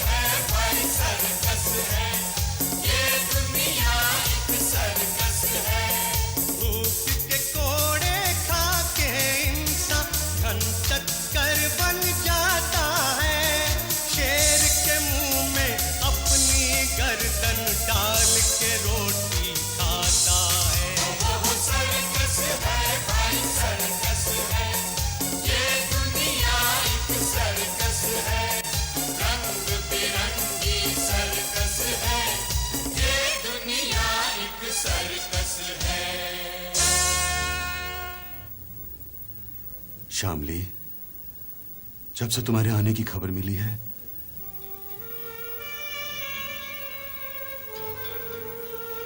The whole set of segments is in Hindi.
है भाई सर्कस है, ये दुनिया एक सर्कस है। भूख के कोड़े खा के इंसान घन चक्कर बन जाता है, शेर के मुंह में अपनी गर्दन डाल के रोटी खाता है। वो सर्कस है भाई सर्कस है, ये दुनिया एक सर्कस है, रंग बिरंगी सर्कस है, ये दुनिया एक सर्कस है। श्यामली, जब से तुम्हारे आने की खबर मिली है,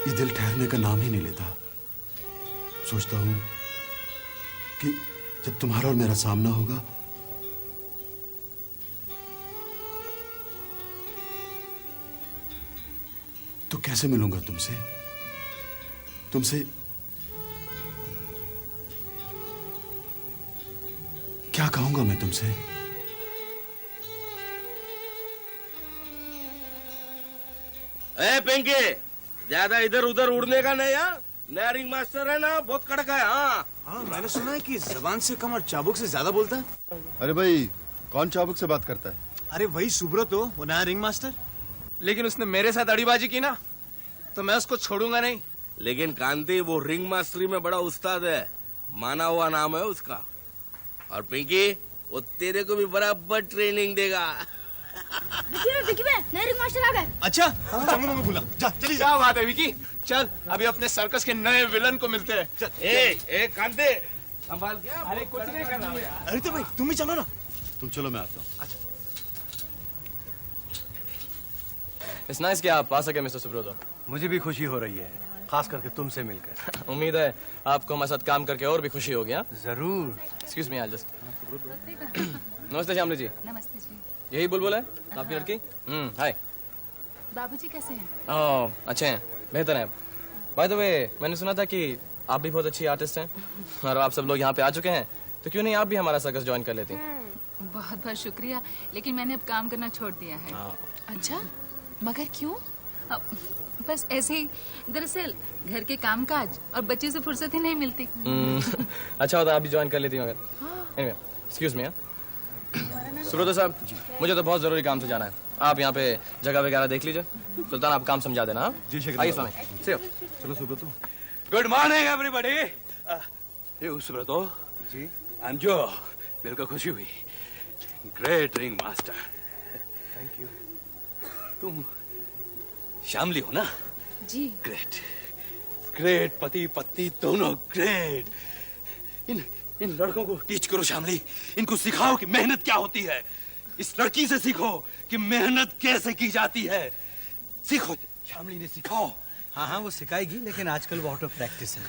ये दिल ठहरने का नाम ही नहीं लेता। सोचता हूं कि जब तुम्हारा और मेरा सामना होगा तो कैसे मिलूंगा तुमसे, क्या कहूंगा मैं तुमसे? ए पिंकी, ज्यादा इधर उधर उड़ने का नहीं। हाँ, नया रिंग मास्टर है ना, बहुत कड़क है। हाँ हाँ, मैंने सुना है कि जबान से कम और चाबुक से ज्यादा बोलता है। अरे भाई, कौन चाबुक से बात करता है? अरे वही सुब्रत हो, वो नया रिंग मास्टर। लेकिन उसने मेरे साथ अड़ीबाजी की ना, तो मैं उसको छोड़ूंगा नहीं। लेकिन कांति, वो रिंग मास्टरी में बड़ा उस्ताद है, माना हुआ नाम है उसका। और पिंकी, वो तेरे को भी बराबर ट्रेनिंग देगा। विकी में नए रिंग मास्टर आ गए। अच्छा, चंगू मंगू भूला। जा, चली जा। क्या बात है विकी, चल अभी अपने सर्कस के नए विलन को मिलते हैं। चल। ए कांति, संभाल क्या? अरे कुछ नहीं करना। अरे तो भाई तुम ही चलो ना। तुम चलो, मैं आता हूं। अच्छा। इट्स नाइस कि आप आ सके मिस्टर सुब्रतो। मुझे भी खुशी हो रही है, खास करके तुमसे मिलकर। उम्मीद है आपको हमारे साथ काम करके और भी खुशी होगी। हाँ, जरूर। Excuse me, just. नमस्ते श्यामली जी। नमस्ते जी। यही बुलबुल है आपकी लड़की? हाय। बाबूजी कैसे हैं? ओह, अच्छे हैं, बेहतर हैं। बाय द वे, मैंने सुना था कि आप भी बहुत अच्छी आर्टिस्ट हैं और आप सब लोग यहाँ पे आ चुके हैं, तो क्यों नहीं आप भी हमारा सर्कस ज्वाइन कर लेती? बहुत बहुत शुक्रिया, लेकिन मैंने अब काम करना छोड़ दिया है। अच्छा, मगर क्यों? बस ऐसे ही। दरअसल घर के कामकाज और बच्चे से फुर्सत ही नहीं मिलती। अच्छा होता आप भी ज्वाइन कर लेती मगर। Anyway, excuse me. सुब्रतो साहब, मुझे तो बहुत जरूरी काम से जाना है। आप यहाँ पे जगह वगैरह देख लीजिए। सुल्तान, आप काम समझा देना। जी शेखर। आइए स्वामी। चलो सुब्रतो। Good morning everybody. ये सुब्रतो जी, आई एम जो, बिल्कुल खुशी हुई। Great ring master. Thank you. तुम श्यामली हो ना? जी। ग्रेट ग्रेट, पति पत्नी दोनों ग्रेट। इन लड़कों को टीच करो श्यामली, इनको सिखाओ कि मेहनत क्या होती है। इस लड़की से सीखो कि मेहनत कैसे की जाती है। सीखो श्यामली ने, सिखाओ। हाँ हाँ, वो सिखाएगी, लेकिन आजकल वो आउट ऑफ प्रैक्टिस है।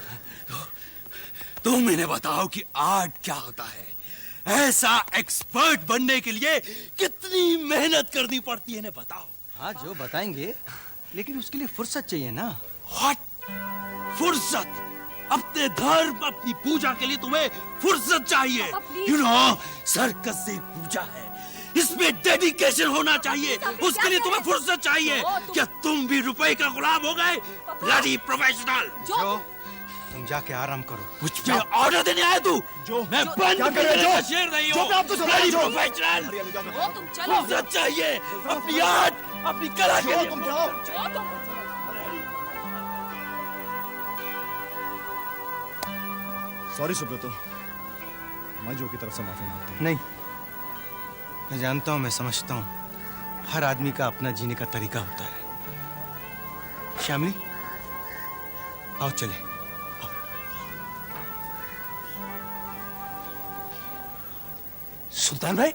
तुम इन्हें बताओ कि आर्ट क्या होता है। ऐसा एक्सपर्ट बनने के लिए कितनी मेहनत करनी पड़ती है, इन्हें बताओ। हाँ, जो बताएंगे, लेकिन उसके लिए फुर्सत चाहिए ना। व्हाट? फुर्सत? अपने धर्म, अपनी पूजा के लिए तुम्हें फुर्सत चाहिए। यू नो, सर्कस एक पूजा है, इसमें डेडिकेशन होना चाहिए। उसके लिए तुम्हें फुर्सत चाहिए। क्या तुम भी रुपए का गुलाम हो गए? Bloody professional. जो तुम जाके आराम करो। मुझ पे ऑर्डर देने आया तू? जो मैं बंद करने का शेर नहीं हूँ। Bloody professional. फुर्सत चाहिए अपनी आर्ट, अपनी कला के लिए। सॉरी सुब्रतो, मैं जो की तरफ से माफी मांगता हूँ। नहीं, मैं जानता हूँ, मैं समझता हूँ, हर आदमी का अपना जीने का तरीका होता है। श्यामली, आओ चले। आओ। सुल्तान भाई,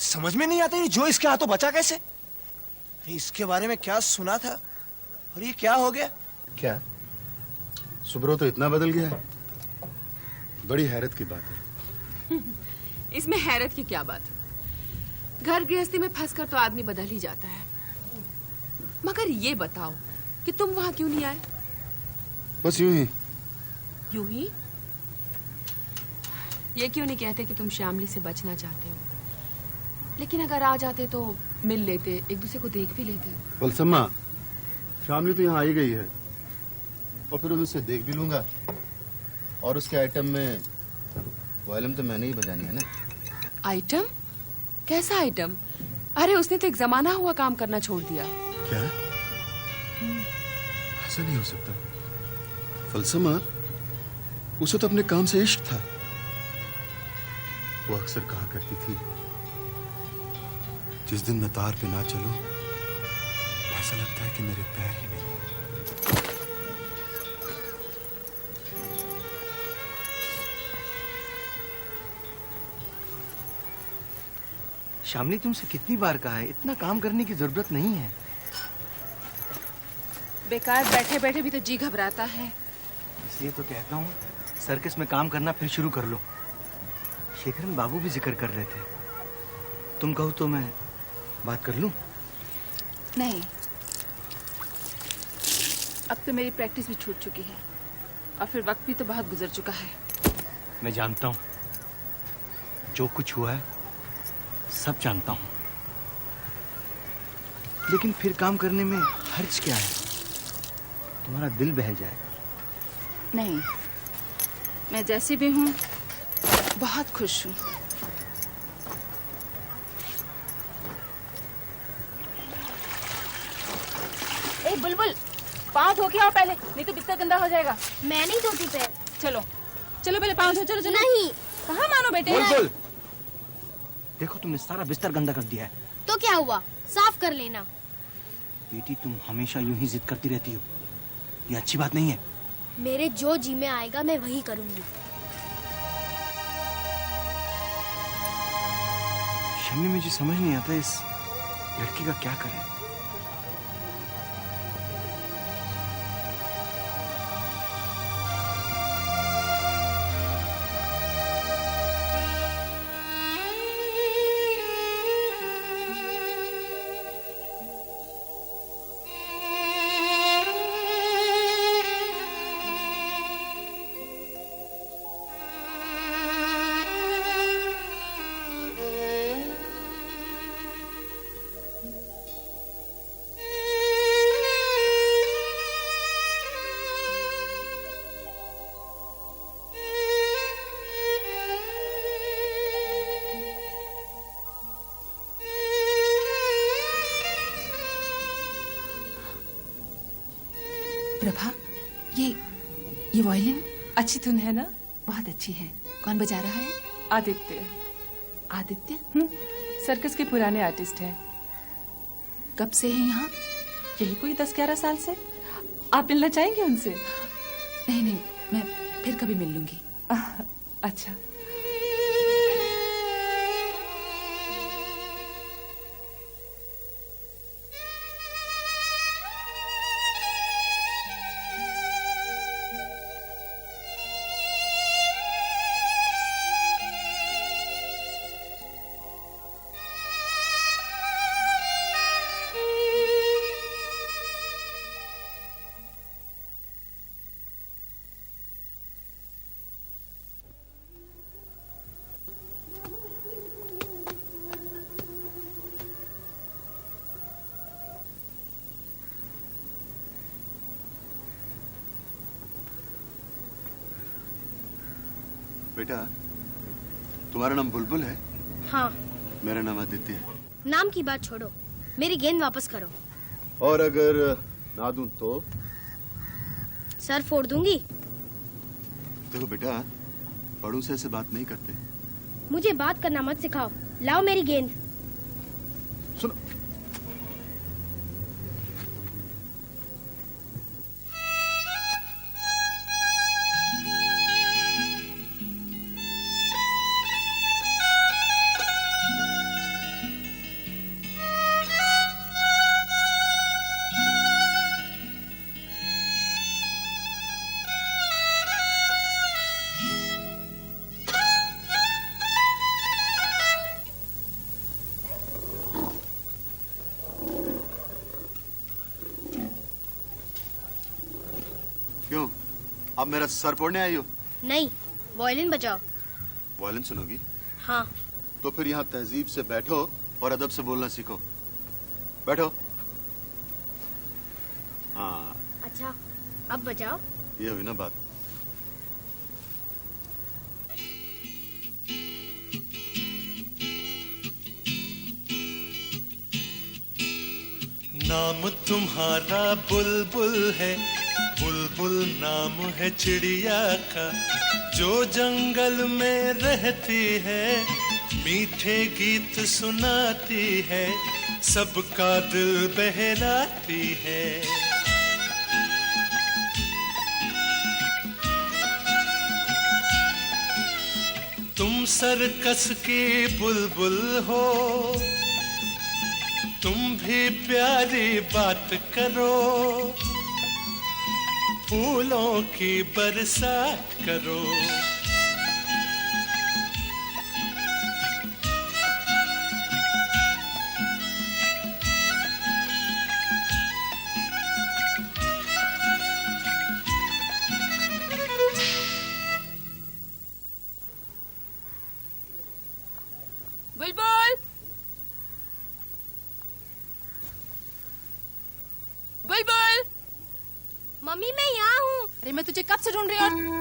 समझ में नहीं आता ये जो इसके हाथों बचा कैसे? अरे इसके बारे में क्या सुना था और ये क्या हो गया? क्या सुब्रतो इतना बदल गया है? बड़ी हैरत की बात है। इसमें हैरत की क्या बात? घर गृहस्थी में फंसकर तो आदमी बदल ही जाता है। मगर ये बताओ कि तुम वहां क्यों नहीं आए? बस यूं ही। यूं ही? ये क्यों नहीं कहते कि तुम श्यामली से बचना चाहते हो? लेकिन अगर आ जाते तो मिल लेते, एक दूसरे को देख भी लेते। वलसम्मा, शामली तो यहाँ आई गई है और फिर मैं उसे देख भी लूंगा। और उसके आइटम में वायलिन तो मैंने ही बजानी है ना। आइटम? कैसा आइटम? अरे उसने तो एक जमाना हुआ काम करना छोड़ दिया। क्या? ऐसा नहीं हो सकता। फलसमा, उसे तो अपने काम से इश्क था। वो अक्सर कहा करती थी, जिस दिन मैं तार पे ना चलूं, ऐसा लगता है कि मेरे पैर ही नहीं है। शामली, तुमसे कितनी बार कहा है, इतना काम करने की जरूरत नहीं है। बेकार बैठे बैठे भी तो जी घबराता है। इसलिए तो कहता हूँ सर्कस में काम करना फिर शुरू कर लो। शेखरन बाबू भी जिक्र कर रहे थे। तुम कहो तो मैं बात कर लूं? नहीं, अब तो मेरी प्रैक्टिस भी छूट चुकी है और फिर वक्त भी तो बहुत गुजर चुका है। मैं जानता हूँ, जो कुछ हुआ है सब जानता हूँ, लेकिन फिर काम करने में हर्ज क्या है? तुम्हारा दिल बहल जाएगा। नहीं, मैं जैसी भी हूँ बहुत खुश हूँ। ए बुलबुल, पाँव धो के आओ पहले, नहीं तो बिस्तर गंदा हो जाएगा। मैं नहीं धोती पैर। चलो चलो पहले पाँव धो, चलो चलो। नहीं। कहाँ मानो बेटे? बुलबुल, देखो तुमने सारा बिस्तर गंदा कर दिया है। तो क्या हुआ, साफ कर लेना। बेटी, तुम हमेशा यूं ही जिद करती रहती हो, ये अच्छी बात नहीं है। मेरे जो जी में आएगा मैं वही करूंगी। शम्मी, मुझे समझ नहीं आता इस लड़की का क्या करें। प्रभा, ये वायलिन अच्छी धुन है ना? बहुत अच्छी है। कौन बजा रहा है? आदित्य। आदित्य? सर्कस के पुराने आर्टिस्ट हैं। कब से है यहाँ? यही कोई 10-11 साल से। आप मिलना चाहेंगे उनसे? नहीं नहीं, मैं फिर कभी मिल लूंगी। अच्छा। बेटा, तुम्हारा नाम बुलबुल है? हाँ। मेरा नाम आदित्य है। नाम की बात छोड़ो, मेरी गेंद वापस करो। और अगर ना दूं तो? सर फोड़ दूंगी। देखो बेटा, बड़ों से ऐसे बात नहीं करते। मुझे बात करना मत सिखाओ। लाओ मेरी गेंद। सुनो, क्यों, आप मेरा सर फोड़ने आई हो? नहीं, वायलिन बजाओ। वायलिन सुनोगी? हाँ। तो फिर यहाँ तहजीब से बैठो और अदब से बोलना सीखो। बैठो। हाँ, अच्छा, अब बजाओ। ये हुई ना बात। नाम तुम्हारा बुलबुल है, बुलबुल नाम है चिड़िया का, जो जंगल में रहती है, मीठे गीत सुनाती है, सबका दिल बहलाती है। तुम सर्कस की बुलबुल हो, तुम भी प्यारी बात करो, फूलों की बरसात करो। बुलबुल, बुलबुल। मम्मी मैं यहाँ हूँ। अरे मैं तुझे कब से ढूंढ रही हूँ।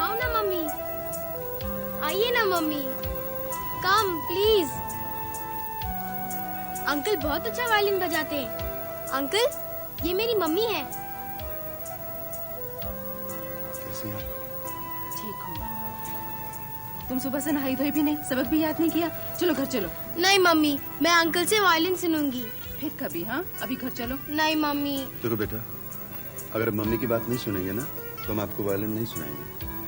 आओ ना मम्मी, आइए ना मम्मी, कम प्लीज। अंकल बहुत अच्छा वायलिन बजाते हैं। अंकल, ये मेरी मम्मी है। कैसी हैं आप? ठीक हूँ। तुम सुबह से नहाई धोई भी नहीं, सबक भी याद नहीं किया। चलो घर चलो। नहीं मम्मी, मैं अंकल से वायलिन सुनूंगी। फिर कभी। हाँ, अभी घर चलो। नहीं मम्मी। देखो बेटा, अगर मम्मी की बात नहीं सुनेंगे ना तो हम आपको वायलिन नहीं सुनाएंगे।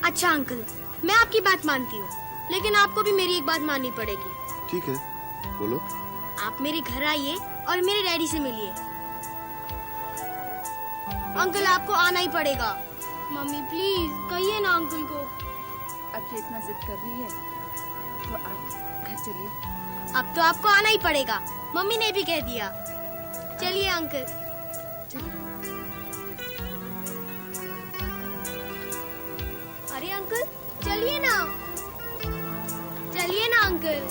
अच्छा अंकल, मैं आपकी बात मानती हूँ, लेकिन आपको भी मेरी एक बात माननी पड़ेगी। ठीक है, बोलो। आप मेरे घर आइए और मेरे डैडी से मिलिए। अंकल आपको आना ही पड़ेगा। मम्मी प्लीज कहिए ना अंकल को। अब ये इतना जिद कर रही है तो आप घर चलिए। अब तो आपको आना ही पड़ेगा, मम्मी ने भी कह दिया। चलिए अंकल। चलिए। अरे अंकल चलिए ना, चलिए ना अंकल।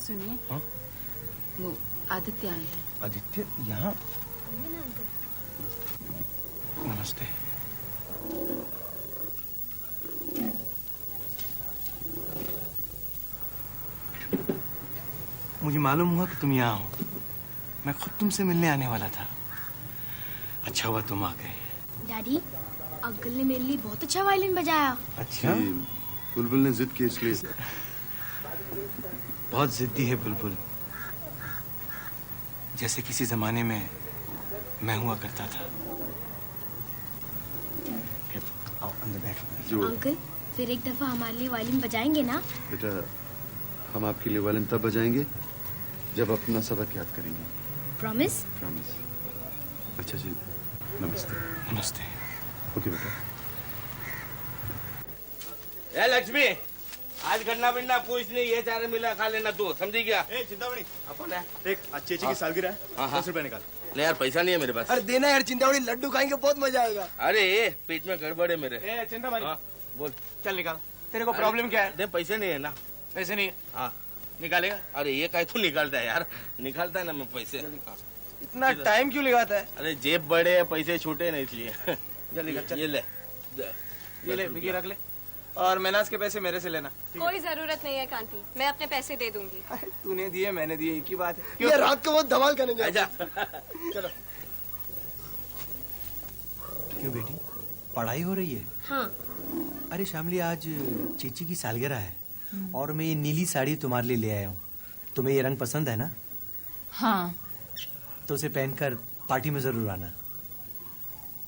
सुनिए। हाँ? वो आदित्य आए हैं। आदित्य यहाँ? नमस्ते। मुझे मालूम हुआ कि तुम यहाँ हो। मैं खुद तुमसे मिलने आने वाला था। अच्छा हुआ तुम आ गए। डैडी, अंकल ने मेरे लिए बहुत अच्छा वायलिन बजाया। अच्छा? जी, बुलबुल ने जिद की इसलिए। बहुत जिद्दी है बुलबुल, जैसे किसी जमाने में मैं हुआ करता था। आओ अंदर बैठो। जो अंकल, फिर एक दफा हमारे लिए वायलिन बजाएंगे ना? बेटा, हम आपके लिए वायलिन तब बजाएंगे जब अपना सबक याद करेंगे। प्रॉमिस? प्रॉमिस। अच्छा जी, नमस्ते। नमस्ते। ओके बेटा। ए लक्ष्मी, आज गन्ना बिन्ना पूछ नहीं, ये चारे मिला खा लेना तू, समझी क्या? ए चिंतामणि, अपन है। देख आज चेची की सालगिरह है। हाँ। 10 रुपए निकाल। नहीं यार, पैसा नहीं है मेरे पास। अरे देना यार चिंतामणि, लड्डू खाएंगे बहुत मजा आएगा। अरे पेट में गड़बड़ है मेरे। ए चिंतामणि, हाँ, बोल। चल निकाल। तेरे को प्रॉब्लम क्या है? नहीं, पैसे नहीं है ना। पैसे नहीं है? हाँ, निकालेगा? अरे ये काय तू निकालता है यार, निकालता है ना मैं पैसे। हाँ। इतना टाइम क्यों लगाता है? अरे जेब बड़े है, पैसे छोटे नहीं इसलिए। जल्दी कर, चल। ये ले, ये ले, विकी रख ले। और मेनाज के पैसे मेरे से लेना। कोई जरूरत नहीं है कांति, मैं अपने पैसे दे दूंगी। तूने दिए मैंने दिए, एक ही बात है। ये रात को बहुत धमाल करेंगे। आजा। चलो। क्यों बेटी, पढ़ाई हो रही है? हाँ। अरे श्यामली, आज चेची की सालगिरह है और मैं ये नीली साड़ी तुम्हारे लिए ले आया हूँ। तुम्हें ये रंग पसंद है ना? हाँ। तो उसे पहनकर पार्टी में जरूर आना।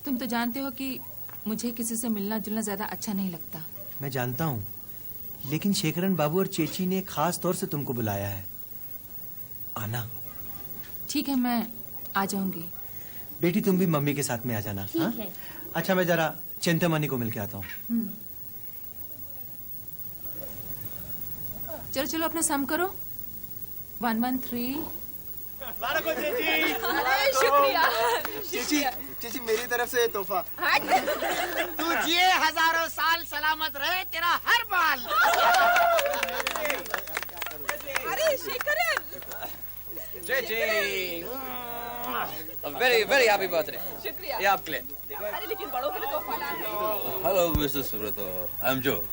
तुम तो जानते हो कि मुझे किसी से मिलना जुलना ज्यादा अच्छा नहीं लगता। मैं जानता हूँ, लेकिन शेखरन बाबू और चेची ने खास तौर से तुमको बुलाया है। आना। ठीक है, मैं आ जाऊंगी। बेटी तुम भी मम्मी के साथ में आ जाना। ठीक हाँ? है। अच्छा मैं जरा चिंतामणि को मिलके आता हूँ। चलो चलो अपना सम करो। 113। शुक्रिया। चीची मेरी तरफ से तोहफा। तू जिए हजारों साल सलामत रहे तेरा हर बाल। अरे Shekhar very very happy birthday. शुक्रिया। ये आपके लिए। अरे लेकिन बड़ों के लिए तोहफा ला रहे हो। Hello mister Subrato, I am Joe.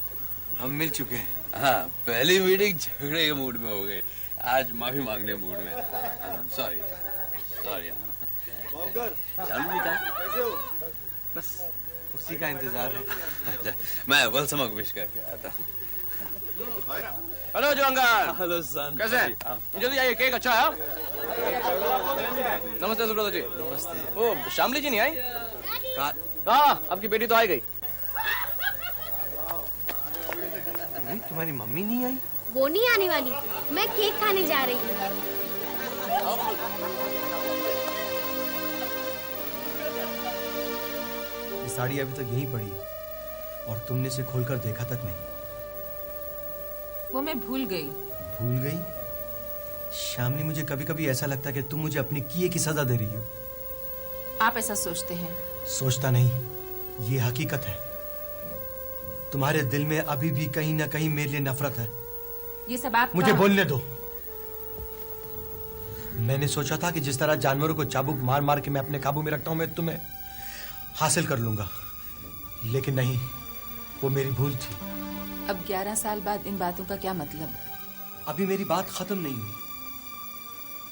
हम मिल चुके हैं। हाँ, पहली मीटिंग झगड़े के मूड में हो गई, आज माफी मांगने मूड में। Sorry sorry. शामली का कैसे हो? बस उसी का इंतजार है। मैं वेलकम विश करके आता हूँ। हेलो जो अंकल। हेलो सन। कैसे हैं? जल्दी आइए, केक अच्छा है। नमस्ते सुब्रतो जी। नमस्ते। ओ शामली जी नहीं आई? हाँ, आपकी बेटी तो आ गई। तुम्हारी मम्मी नहीं आई? वो नहीं आने वाली, मैं केक खाने जा रही हूँ। ये साड़ी अभी तक यहीं पड़ी है और तुमने इसे खोलकर देखा तक नहीं। वो मैं भूल गई। भूल गई? शामली, मुझे कभी कभी ऐसा लगता है कि तुम मुझे अपने किए की सजा दे रही हो। आप ऐसा सोचते हैं? सोचता नहीं, ये हकीकत है। तुम्हारे दिल में अभी भी कहीं ना कहीं मेरे लिए नफरत है। ये सब आप मुझे बोलने दो। मैंने सोचा था कि जिस तरह जानवरों को चाबुक मार मार के मैं अपने काबू में रखता हूं, मैं तुम्हें हासिल कर लूंगा, लेकिन नहीं, वो मेरी भूल थी। अब 11 साल बाद इन बातों का क्या मतलब? अभी मेरी बात खत्म नहीं हुई।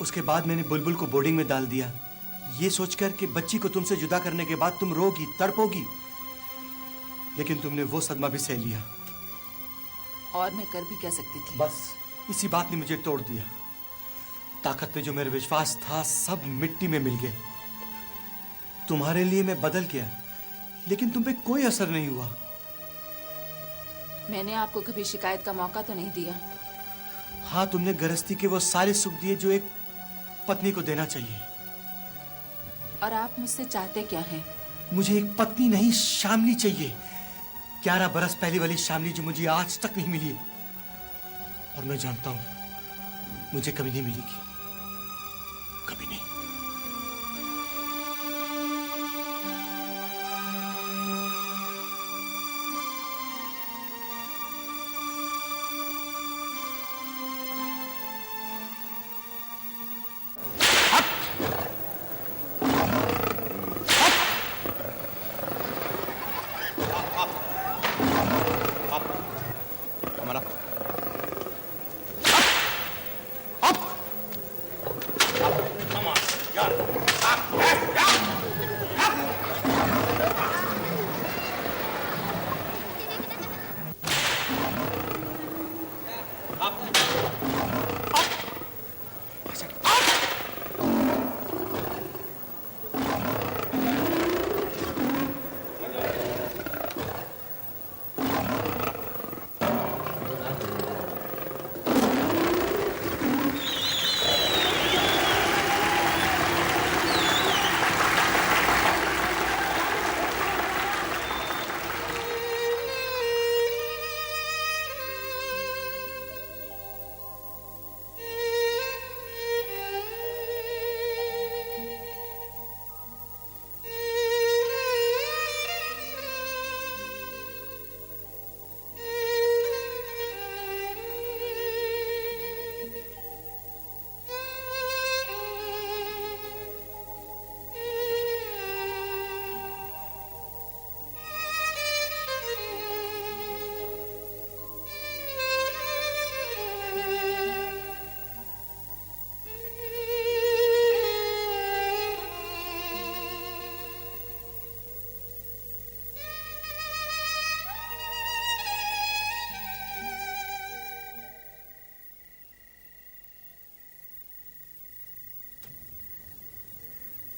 उसके बाद मैंने बुलबुल को बोर्डिंग में डाल दिया, ये सोचकर कि बच्ची को तुमसे जुदा करने के बाद तुम रोगी, तड़पोगी, लेकिन तुमने वो सदमा भी सह लिया। और मैं कर भी क्या सकती थी? बस इसी बात ने मुझे तोड़ दिया। ताकत पे जो मेरा विश्वास था, सब मिट्टी में मिल गया। तुम्हारे लिए मैं बदल गया, लेकिन तुम पे कोई असर नहीं हुआ। मैंने आपको कभी शिकायत का मौका तो नहीं दिया। हाँ, तुमने गृहस्थी के वो सारे सुख दिए जो एक पत्नी को देना चाहिए। और आप मुझसे चाहते क्या हैं? मुझे एक पत्नी नहीं, शामली चाहिए। 11 बरस पहले वाली शामली जो मुझे आज तक नहीं मिली, और मैं जानता हूं मुझे कभी नहीं मिलेगी, कभी नहीं।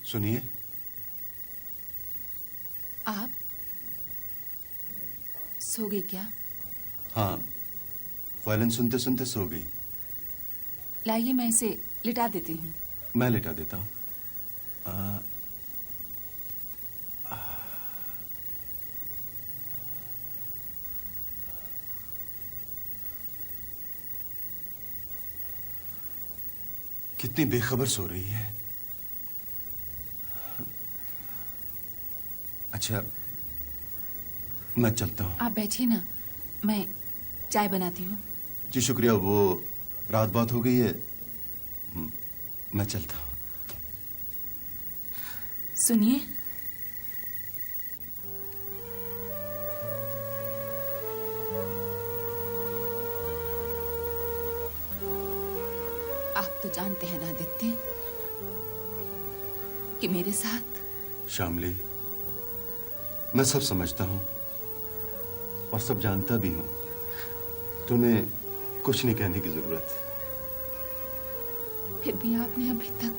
सुनिए, आप सो गई क्या? हाँ, वायलिन सुनते सुनते सो गई। लाइए मैं इसे लिटा देती हूँ। मैं लिटा देता हूँ। कितनी बेखबर सो रही है। अच्छा, मैं चलता हूँ। आप बैठिए ना, मैं चाय बनाती हूँ। जी शुक्रिया, वो रात बात हो गई है, मैं चलता हूँ। सुनिए, आप तो जानते हैं ना आदित्य कि मेरे साथ। शामली, मैं सब समझता हूँ और सब जानता भी हूँ। तुम्हें कुछ नहीं कहने की जरूरत। फिर भी आपने अभी तक।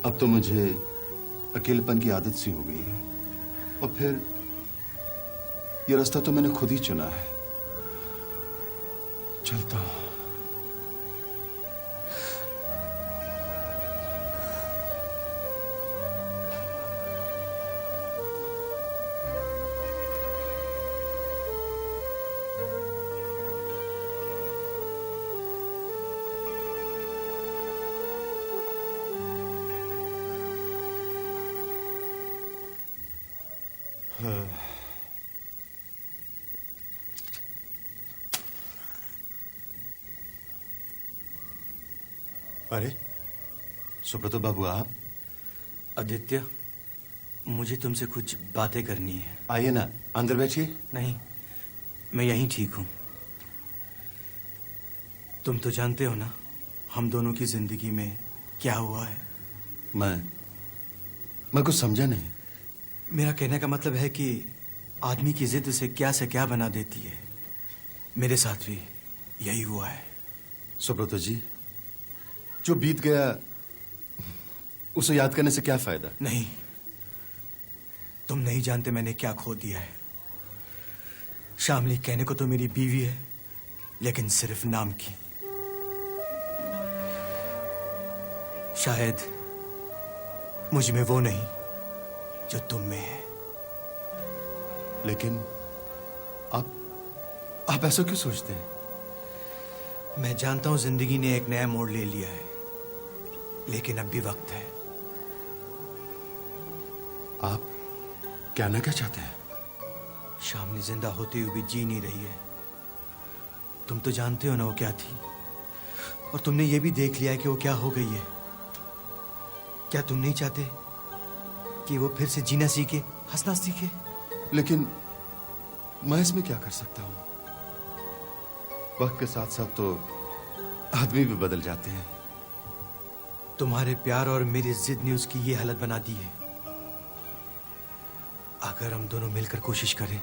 अब तो मुझे अकेलेपन की आदत सी हो गई है, और फिर ये रास्ता तो मैंने खुद ही चुना है। चलता हूँ। अरे सुब्रतो बाबू, आप? आदित्य, मुझे तुमसे कुछ बातें करनी है। आइए ना, अंदर बैठिए। नहीं, मैं यहीं ठीक हूं। तुम तो जानते हो ना हम दोनों की जिंदगी में क्या हुआ है। मैं कुछ समझा नहीं। मेरा कहने का मतलब है कि आदमी की जिद उसे क्या से क्या बना देती है। मेरे साथ भी यही हुआ है। सुब्रतो जी, जो बीत गया उसे याद करने से क्या फायदा? नहीं, तुम नहीं जानते मैंने क्या खो दिया है। शामली कहने को तो मेरी बीवी है, लेकिन सिर्फ नाम की। शायद मुझ में वो नहीं जो तुम में है। लेकिन आप ऐसा क्यों सोचते हैं? मैं जानता हूं जिंदगी ने एक नया मोड़ ले लिया है, लेकिन अब भी वक्त है। आप कहना क्या चाहते हैं? शामली जिंदा होते हुए भी जी नहीं रही है। तुम तो जानते हो ना वो क्या थी, और तुमने ये भी देख लिया है कि वो क्या हो गई है। क्या तुम नहीं चाहते कि वो फिर से जीना सीखे, हंसना सीखे? लेकिन मैं इसमें क्या कर सकता हूं? वक्त के साथ साथ तो आदमी भी बदल जाते हैं। तुम्हारे प्यार और मेरी जिद ने उसकी ये हालत बना दी है। अगर हम दोनों मिलकर कोशिश करें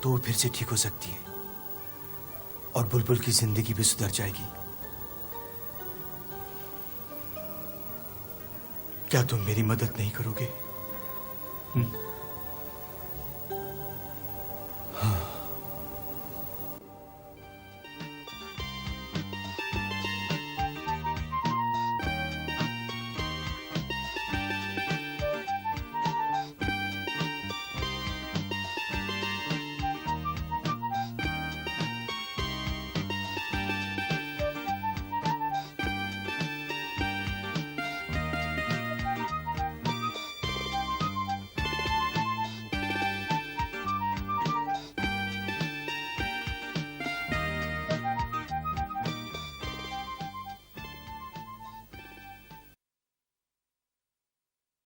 तो वो फिर से ठीक हो सकती है, और बुलबुल की जिंदगी भी सुधर जाएगी। क्या तुम मेरी मदद नहीं करोगे?